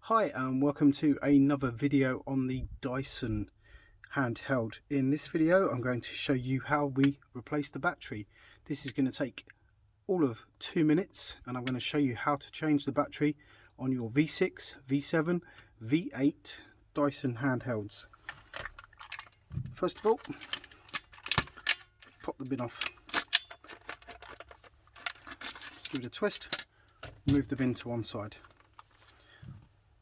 Hi and welcome to another video on the Dyson handheld. In this video I'm going to show you how we replace the battery. This is going to take all of 2 minutes and I'm going to show you how to change the battery on your V6, V7, V8 Dyson handhelds. First of all, pop the bin off, give it a twist, move the bin to one side.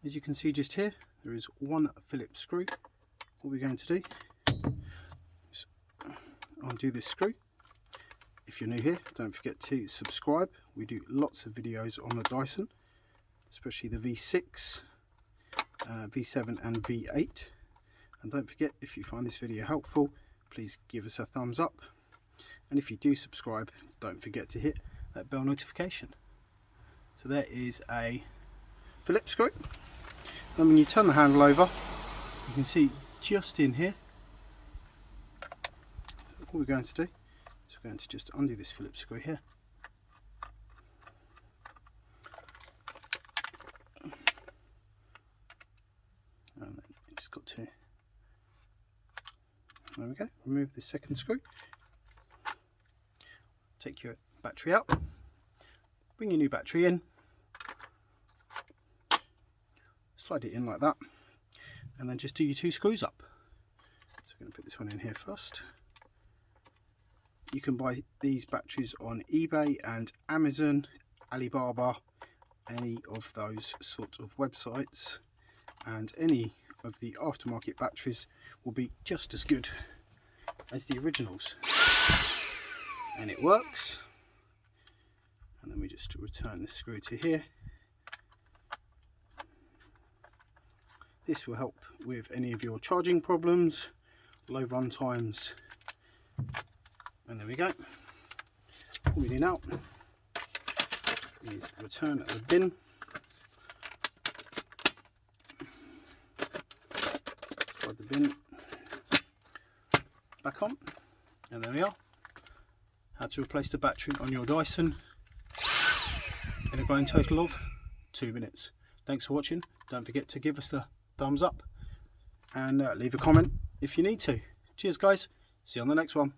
As you can see just here, there is one Phillips screw. What we're going to do is undo this screw. If you're new here, don't forget to subscribe. We do lots of videos on the Dyson, especially the V6, V7 and V8. And don't forget, if you find this video helpful, please give us a thumbs up. And if you do subscribe, don't forget to hit that bell notification. So there is a Phillips screw. And when you turn the handle over, you can see just in here, what we're going to do is we're going to just undo this Phillips screw here. And then you just got to, there we go, remove the second screw. Take your battery out, bring your new battery in. Slide it in like that, and then just do your 2 screws up. So we're going to put this one in here first. You can buy these batteries on eBay and Amazon, Alibaba, any of those sorts of websites, and any of the aftermarket batteries will be just as good as the originals. And it works. And then we just return the screw to here. This will help with any of your charging problems, low run times. And there we go. What we do now is return the bin. Slide the bin back on. And there we are. How to replace the battery on your Dyson in a grand total of 2 minutes. Thanks for watching. Don't forget to give us the thumbs up and leave a comment if you need to. Cheers guys, see you on the next one.